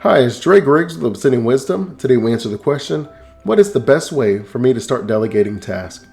Hi, it's Dre Griggs with Obsidian Wisdom. Today we answer the question, what is the best way for me to start delegating tasks?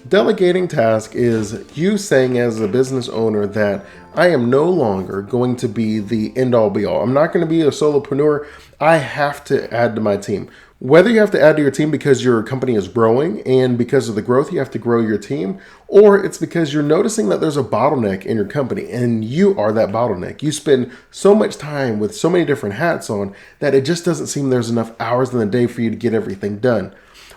Delegating task is you saying as a business owner that I am no longer going to be the end-all be-all. I'm not going to be a solopreneur. I have to add to my team. Whether you have to add to your team because your company is growing and because of the growth you have to grow your team, or it's because you're noticing that there's a bottleneck in your company and you are that bottleneck. You spend so much time with so many different hats on that it just doesn't seem there's enough hours in the day for you to get everything done.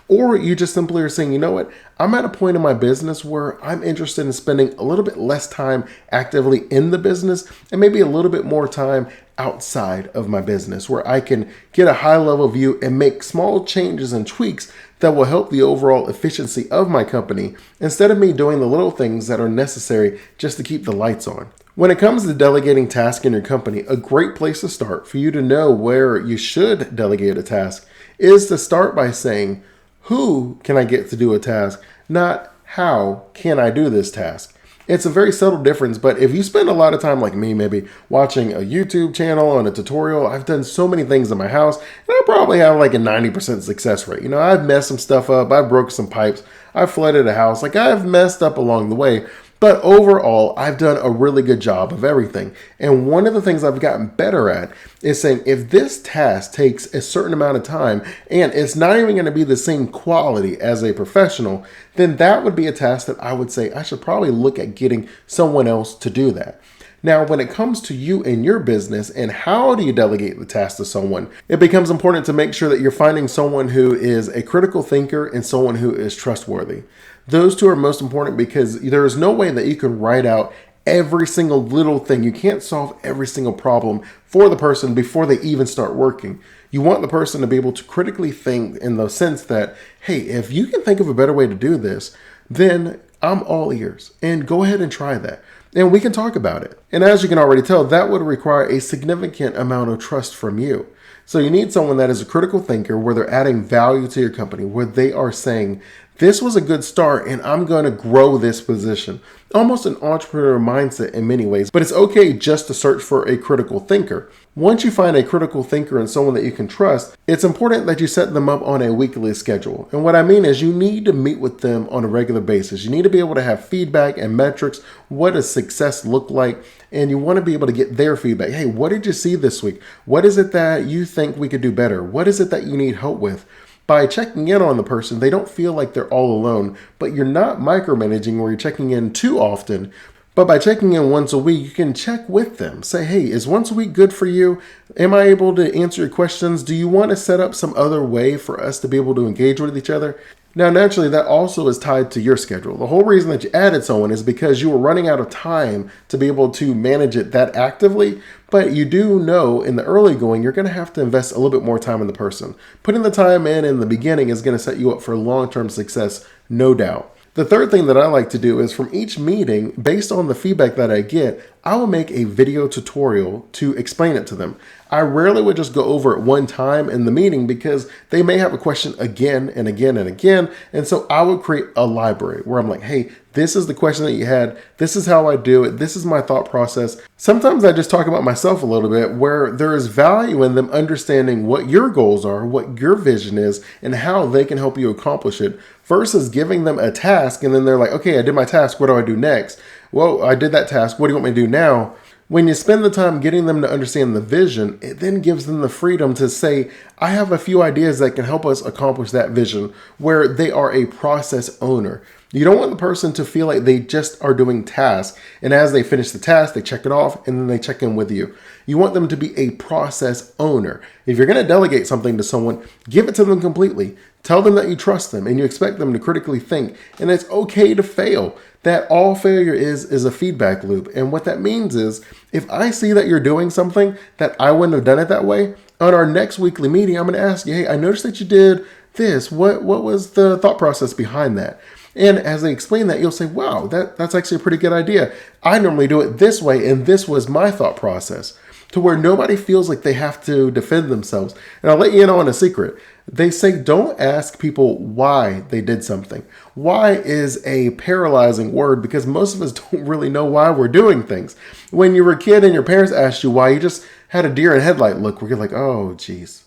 Or you just simply are saying, you know what, I'm at a point in my business where I'm interested in spending a little bit less time actively in the business and maybe a little bit more time outside of my business where I can get a high level view and make small changes and tweaks that will help the overall efficiency of my company instead of me doing the little things that are necessary just to keep the lights on. When it comes to delegating tasks in your company, a great place to start for you to know where you should delegate a task is to start by saying, who can I get to do a task, not how can I do this task. It's a very subtle difference, but if you spend a lot of time like me, maybe watching a YouTube channel on a tutorial, I've done so many things in my house, and I probably have like a 90% success rate. You know, I've messed some stuff up, I've broke some pipes, I've flooded a house, like I've messed up along the way. But overall, I've done a really good job of everything. And one of the things I've gotten better at is saying if this task takes a certain amount of time and it's not even going to be the same quality as a professional, then that would be a task that I would say I should probably look at getting someone else to do that. Now, when it comes to you and your business and how do you delegate the task to someone, it becomes important to make sure that you're finding someone who is a critical thinker and someone who is trustworthy. Those two are most important because there is no way that you can write out every single little thing. You can't solve every single problem for the person before they even start working. You want the person to be able to critically think in the sense that, hey, if you can think of a better way to do this, then I'm all ears and go ahead and try that. And we can talk about it. And as you can already tell, that would require a significant amount of trust from you. So you need someone that is a critical thinker where they're adding value to your company, where they are saying, this was a good start and I'm going to grow this position. Almost an entrepreneur mindset in many ways, but it's okay just to search for a critical thinker. Once you find a critical thinker and someone that you can trust, it's important that you set them up on a weekly schedule. And what I mean is you need to meet with them on a regular basis. You need to be able to have feedback and metrics. What does success look like? And you want to be able to get their feedback. Hey, what did you see this week? What is it that you think we could do better? What is it that you need help with? By checking in on the person, they don't feel like they're all alone, but you're not micromanaging where you're checking in too often. But by checking in once a week, you can check with them. Say, hey, is once a week good for you? Am I able to answer your questions? Do you want to set up some other way for us to be able to engage with each other? Now, naturally, that also is tied to your schedule. The whole reason that you added someone is because you were running out of time to be able to manage it that actively. But you do know in the early going, you're going to have to invest a little bit more time in the person. Putting the time in the beginning is going to set you up for long-term success, no doubt. The third thing that I like to do is from each meeting, based on the feedback that I get, I will make a video tutorial to explain it to them. I rarely would just go over it one time in the meeting because they may have a question again and again and again. And so I would create a library where I'm like, hey, this is the question that you had. This is how I do it. This is my thought process. Sometimes I just talk about myself a little bit where there is value in them understanding what your goals are, what your vision is, and how they can help you accomplish it versus giving them a task. And then they're like, okay, I did my task. What do I do next? Well, I did that task. What do you want me to do now? When you spend the time getting them to understand the vision, it then gives them the freedom to say, I have a few ideas that can help us accomplish that vision, where they are a process owner. You don't want the person to feel like they just are doing tasks, and as they finish the task, they check it off, and then they check in with you. You want them to be a process owner. If you're going to delegate something to someone, give it to them completely. Tell them that you trust them, and you expect them to critically think, and it's okay to fail. That all failure is a feedback loop. And what that means is if I see that you're doing something that I wouldn't have done it that way, on our next weekly meeting, I'm going to ask you, hey, I noticed that you did this. What was the thought process behind that? And as they explain that, you'll say, wow, that's actually a pretty good idea. I normally do it this way, and this was my thought process. To where nobody feels like they have to defend themselves. And I'll let you in on a secret. They say don't ask people why they did something. Why is a paralyzing word because most of us don't really know why we're doing things. When you were a kid and your parents asked you why, you just had a deer in headlight look where you're like, oh, geez,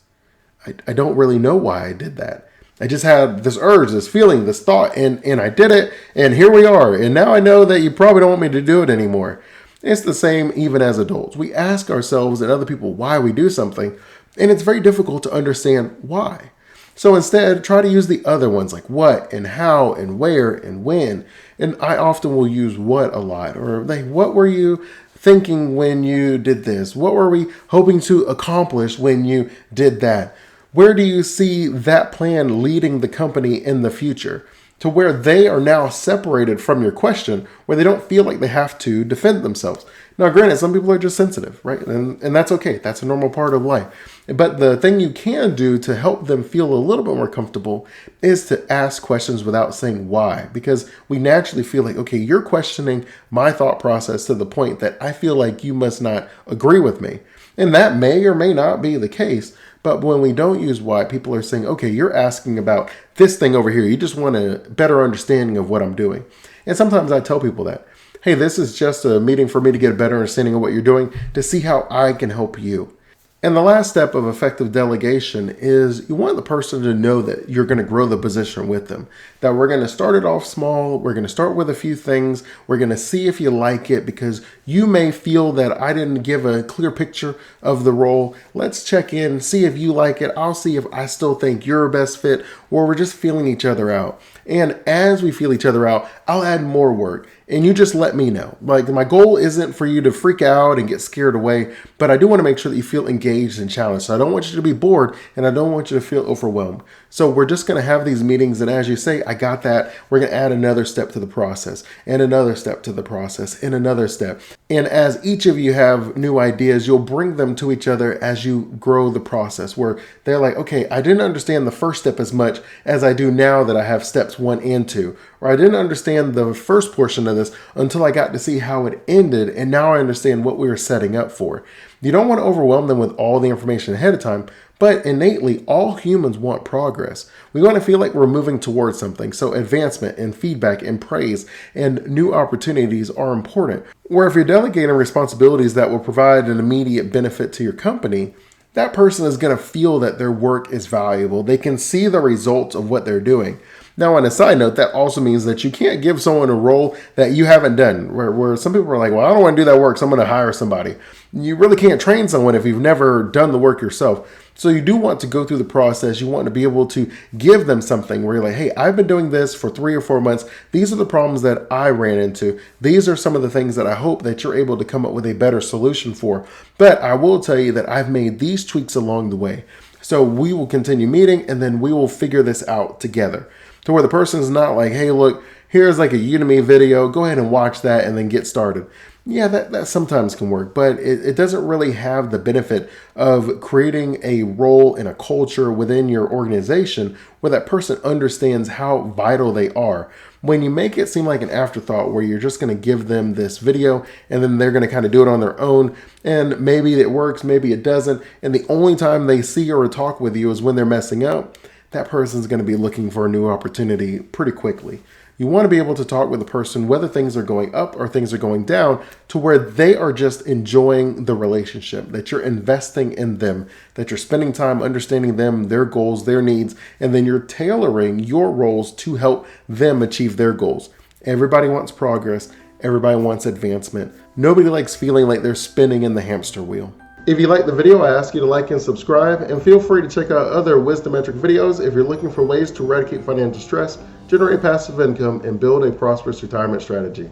I don't really know why I did that. I just had this urge, this feeling, this thought, and I did it, and here we are. And now I know that you probably don't want me to do it anymore. It's the same even as adults. We ask ourselves and other people why we do something, and it's very difficult to understand why. So instead, try to use the other ones like what and how and where and when. And I often will use what a lot, or like, what were you thinking when you did this? What were we hoping to accomplish when you did that? Where do you see that plan leading the company in the future? To where they are now separated from your question, where they don't feel like they have to defend themselves. Now, granted, some people are just sensitive, right? And that's okay. That's a normal part of life. But the thing you can do to help them feel a little bit more comfortable is to ask questions without saying why. Because we naturally feel like, okay, you're questioning my thought process to the point that I feel like you must not agree with me. And that may or may not be the case. But when we don't use why, people are saying, okay, you're asking about this thing over here. You just want a better understanding of what I'm doing. And sometimes I tell people that, hey, this is just a meeting for me to get a better understanding of what you're doing to see how I can help you. And the last step of effective delegation is you want the person to know that you're going to grow the position with them. That we're going to start it off small. We're going to start with a few things. We're going to see if you like it because you may feel that I didn't give a clear picture of the role. Let's check in, see if you like it. I'll see if I still think you're a best fit or we're just feeling each other out. And as we feel each other out, I'll add more work. And you just let me know. Like, my goal isn't for you to freak out and get scared away, but I do want to make sure that you feel engaged and challenged. So I don't want you to be bored and I don't want you to feel overwhelmed. So we're just going to have these meetings. And as you say, I got that. We're going to add another step to the process and another step to the process and another step. And as each of you have new ideas, you'll bring them to each other as you grow the process where they're like, okay, I didn't understand the first step as much as I do now that I have steps 1 and 2. Or I didn't understand the first portion of this until I got to see how it ended. And now I understand what we were setting up for. You don't want to overwhelm them with all the information ahead of time, but innately, all humans want progress. We want to feel like we're moving towards something. So advancement and feedback and praise and new opportunities are important. Where if you're delegating responsibilities that will provide an immediate benefit to your company, that person is going to feel that their work is valuable. They can see the results of what they're doing. Now, on a side note, that also means that you can't give someone a role that you haven't done, where some people are like, well, I don't want to do that work, so I'm going to hire somebody. You really can't train someone if you've never done the work yourself. So you do want to go through the process. You want to be able to give them something where you're like, hey, I've been doing this for 3 or 4 months. These are the problems that I ran into. These are some of the things that I hope that you're able to come up with a better solution for. But I will tell you that I've made these tweaks along the way. So we will continue meeting and then we will figure this out together. To where the person is not like, hey, look, here's like a Udemy video. Go ahead and watch that and then get started. Yeah, that sometimes can work, but it doesn't really have the benefit of creating a role in a culture within your organization where that person understands how vital they are. When you make it seem like an afterthought where you're just going to give them this video and then they're going to kind of do it on their own and maybe it works, maybe it doesn't, and the only time they see or talk with you is when they're messing up, that person's going to be looking for a new opportunity pretty quickly. You want to be able to talk with a person whether things are going up or things are going down to where they are just enjoying the relationship, that you're investing in them, that you're spending time understanding them, their goals, their needs, and then you're tailoring your roles to help them achieve their goals. Everybody wants progress. Everybody wants advancement. Nobody likes feeling like they're spinning in the hamster wheel. If you like the video, I ask you to like and subscribe, and feel free to check out other Wisdometric videos if you're looking for ways to eradicate financial stress, generate passive income, and build a prosperous retirement strategy.